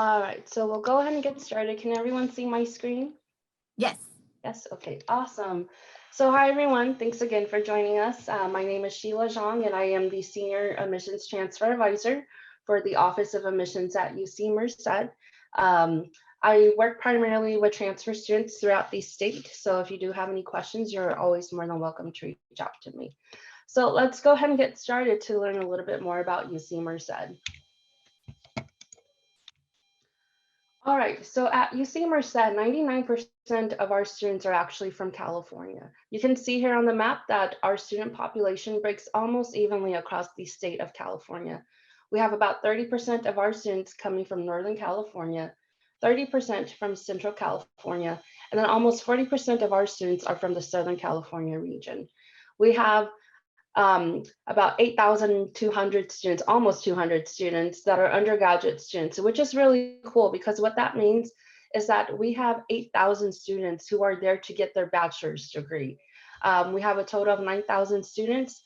All right, so we'll go ahead and get started. Can everyone see my screen? Yes. Yes, okay, awesome. So hi everyone, thanks again for joining us. My name is Sheila Zhang and I am the Senior Admissions Transfer Advisor for the Office of Admissions at UC Merced. Um, I work primarily with transfer students throughout the state, so if you do have any questions, you're always more than welcome to reach out to me. So let's go ahead and get started to learn a little bit more about UC Merced. All right, so at UC Merced, 99% of our students are actually from California. You can see here on the map that our student population breaks almost evenly across the state of California. We have about 30% of our students coming from Northern California, 30% from Central California, and then almost 40% of our students are from the Southern California region. We have about 8,200 students, almost 200 students that are undergraduate students, which is really cool because what that means is that we have 8,000 students who are there to get their bachelor's degree. We have a total of 9,000 students,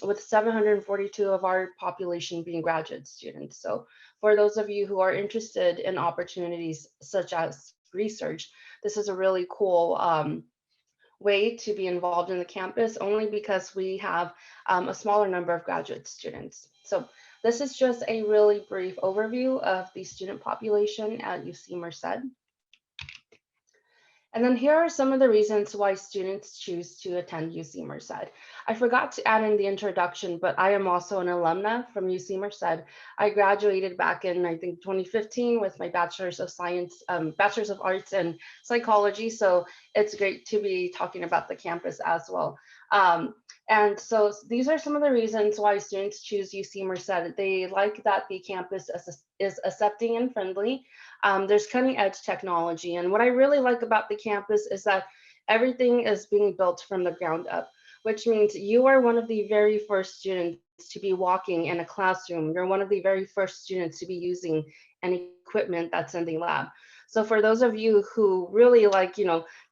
with 742 of our population being graduate students. So for those of you who are interested in opportunities such as research, this is a really cool way to be involved in the campus only because we have a smaller number of graduate students. So this is just a really brief overview of the student population at UC Merced. And then here are some of the reasons why students choose to attend UC Merced. I forgot to add in the introduction, but I am also an alumna from UC Merced. I graduated back in, I think, 2015 with my Bachelor's of Science, Bachelor's of Arts in Psychology. So it's great to be talking about the campus as well. And so these are some of the reasons why students choose UC Merced. They like that the campus is accepting and friendly. There's cutting edge technology. And what I really like about the campus is that everything is being built from the ground up, which means you are one of the very first students to be walking in a classroom. You're one of the very first students to be using an equipment that's in the lab. So for those of you who really like,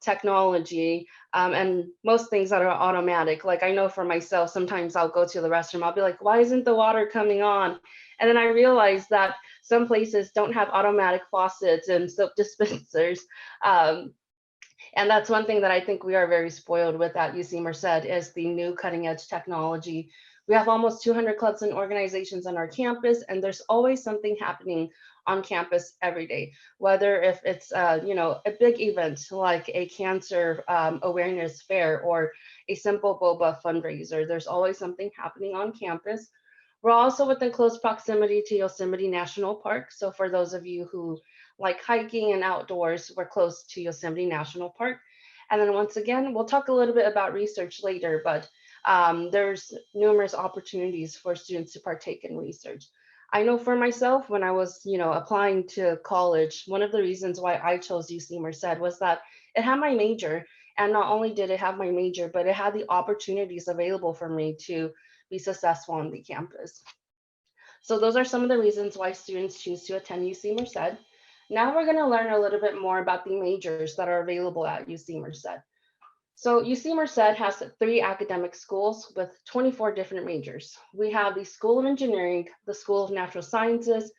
technology, and most things that are automatic, like I know for myself, sometimes I'll go to the restroom, I'll be like, why isn't the water coming on? And then I realize that some places don't have automatic faucets and soap dispensers. Um, and that's one thing that I think we are very spoiled with at UC Merced is the new cutting edge technology. We have almost 200 clubs and organizations on our campus, and there's always something happening on campus every day. Whether if it's a big event like a cancer awareness fair or a simple boba fundraiser, there's always something happening on campus. We're also within close proximity to Yosemite National Park. So for those of you who like hiking and outdoors, we're close to Yosemite National Park. And then once again, we'll talk a little bit about research later, but there's numerous opportunities for students to partake in research. I know for myself, when I was, applying to college, one of the reasons why I chose UC Merced was that it had my major. And not only did it have my major, but it had the opportunities available for me to be successful on the campus. So those are some of the reasons why students choose to attend UC Merced. Now we're going to learn a little bit more about the majors that are available at UC Merced. So UC Merced has three academic schools with 24 different majors. We have the School of Engineering, the School of Natural Sciences,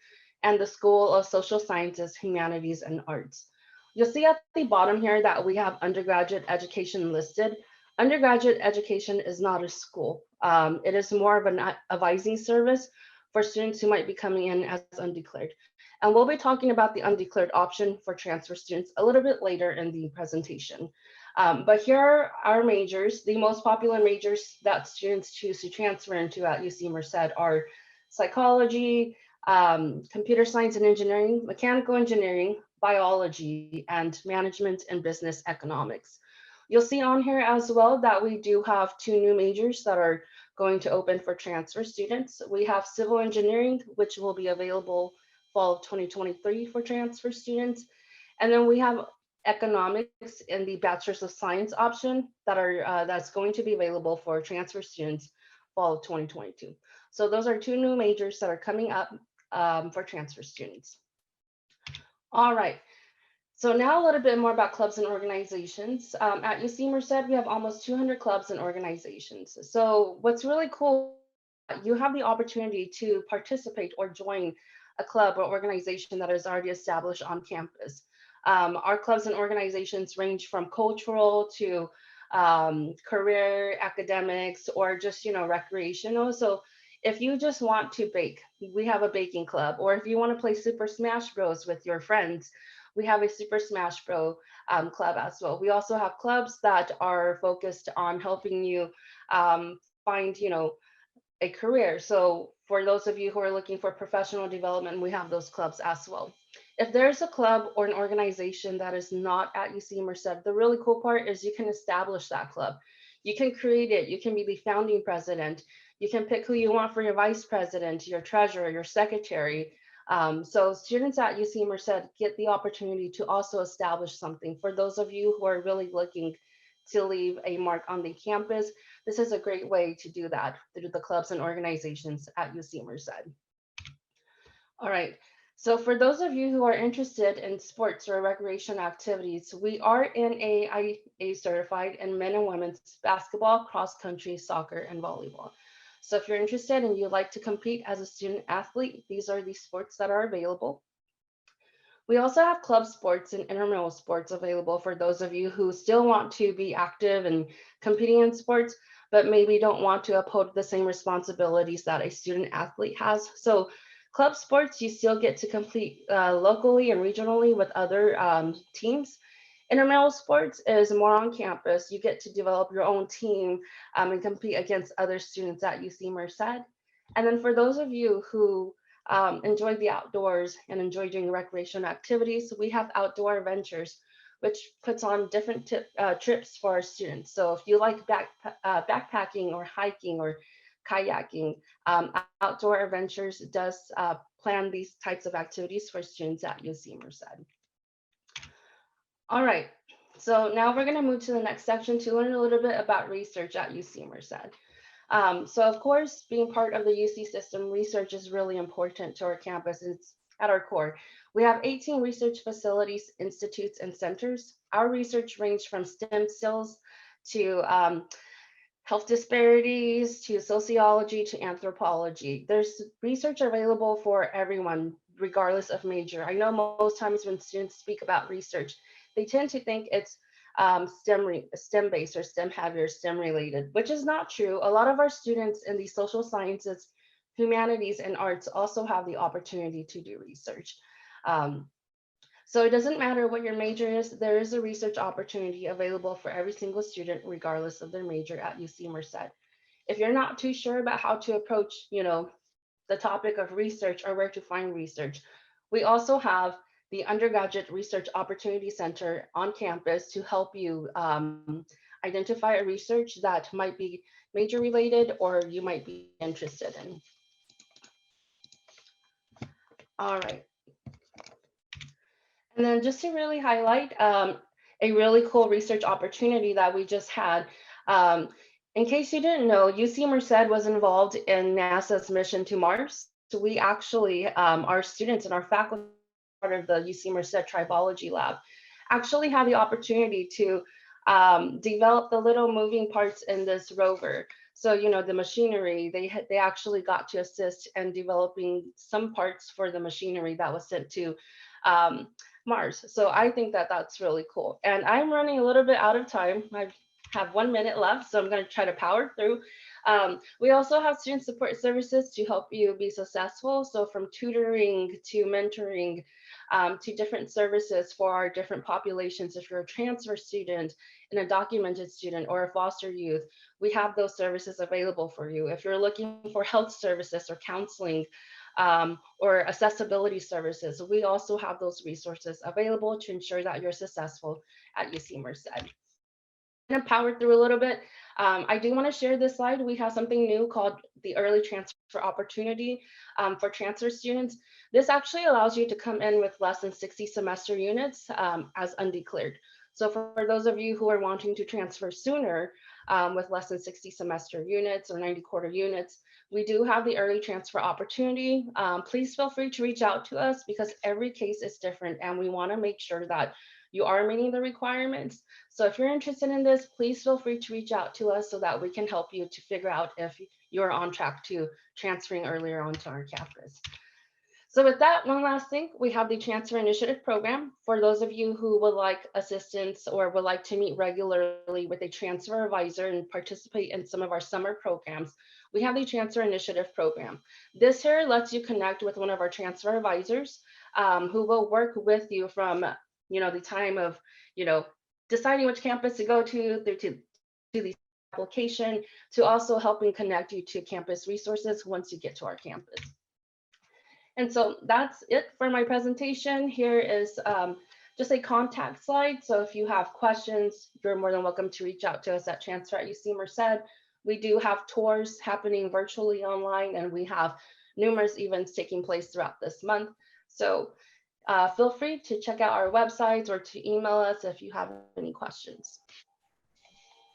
and the School of Social Sciences, Humanities, and Arts. You'll see at the bottom here that we have undergraduate education listed. Undergraduate education is not a school. It is more of an advising service for students who might be coming in as undeclared. And we'll be talking about the undeclared option for transfer students a little bit later in the presentation. But here are our majors. The most popular majors that students choose to transfer into at UC Merced are psychology, computer science and engineering, mechanical engineering, biology, and management and business economics. You'll see on here as well that we do have two new majors that are going to open for transfer students. We have civil engineering, which will be available fall of 2023 for transfer students. And then we have economics in the Bachelor's of Science option that's going to be available for transfer students fall of 2022. So those are two new majors that are coming up for transfer students. All right. So now a little bit more about clubs and organizations. At UC Merced, we have almost 200 clubs and organizations. So what's really cool, you have the opportunity to participate or join a club or organization that is already established on campus. Our clubs and organizations range from cultural to career, academics, or just recreational. So if you just want to bake, we have a baking club. Or if you want to play Super Smash Bros with your friends, we have a Super Smash Bro club as well. We also have clubs that are focused on helping you find, a career. So for those of you who are looking for professional development, we have those clubs as well. If there's a club or an organization that is not at UC Merced, the really cool part is you can establish that club. You can create it. You can be the founding president. You can pick who you want for your vice president, your treasurer, your secretary. So students at UC Merced get the opportunity to also establish something. For those of you who are really looking to leave a mark on the campus, this is a great way to do that through the clubs and organizations at UC Merced. All right. So for those of you who are interested in sports or recreation activities, we are NAIA certified in men and women's basketball, cross country, soccer, and volleyball. So if you're interested and you'd like to compete as a student athlete, these are the sports that are available. We also have club sports and intramural sports available for those of you who still want to be active and competing in sports, but maybe don't want to uphold the same responsibilities that a student athlete has. So club sports, you still get to compete locally and regionally with other teams. Intramural sports is more on campus. You get to develop your own team and compete against other students at UC Merced. And then for those of you who enjoy the outdoors and enjoy doing recreational activities, we have outdoor adventures, which puts on different trips for our students. So if you like backpacking or hiking or kayaking, Outdoor Adventures does plan these types of activities for students at UC Merced. All right, so now we're going to move to the next section to learn a little bit about research at UC Merced. So of course, being part of the UC system, research is really important to our campus. It's at our core. We have 18 research facilities, institutes, and centers. Our research ranges from stem cells to health disparities to sociology to anthropology. There's research available for everyone, regardless of major. I know most times when students speak about research, they tend to think it's STEM based or STEM heavy or STEM related, which is not true. A lot of our students in the social sciences, humanities, and arts also have the opportunity to do research. So it doesn't matter what your major is, there is a research opportunity available for every single student, regardless of their major at UC Merced. If you're not too sure about how to approach, the topic of research or where to find research, we also have the Undergraduate Research Opportunity Center on campus to help you identify a research that might be major related or you might be interested in. All right. And then just to really highlight a really cool research opportunity that we just had. Um, in case you didn't know, UC Merced was involved in NASA's mission to Mars. So we actually, our students and our faculty, part of the UC Merced Tribology Lab, actually had the opportunity to develop the little moving parts in this rover. So, the machinery, they actually got to assist in developing some parts for the machinery that was sent to um, Mars. So I think that that's really cool. And I'm running a little bit out of time. I have 1 minute left, so I'm going to try to power through. We also have student support services to help you be successful. So from tutoring to mentoring to different services for our different populations. If you're a transfer student, an undocumented student, or a foster youth, we have those services available for you. If you're looking for health services or counseling, or accessibility services, we also have those resources available to ensure that you're successful at UC Merced. I'm going to power through a little bit. I do want to share this slide. We have something new called the Early Transfer Opportunity for transfer students. This actually allows you to come in with less than 60 semester units as undeclared. So for those of you who are wanting to transfer sooner with less than 60 semester units or 90 quarter units, we do have the early transfer opportunity. Please feel free to reach out to us because every case is different and we want to make sure that you are meeting the requirements. So if you're interested in this, please feel free to reach out to us so that we can help you to figure out if you're on track to transferring earlier onto our campus. So with that, one last thing, we have the Transfer Initiative Program. For those of you who would like assistance or would like to meet regularly with a transfer advisor and participate in some of our summer programs, we have the Transfer Initiative Program. This here lets you connect with one of our transfer advisors who will work with you from, the time of, you know, deciding which campus to go to, through to the application, to also helping connect you to campus resources once you get to our campus. And so that's it for my presentation. Here is just a contact slide. So if you have questions, you're more than welcome to reach out to us at Transfer at UC Merced. We do have tours happening virtually online, and we have numerous events taking place throughout this month. So feel free to check out our websites or to email us if you have any questions.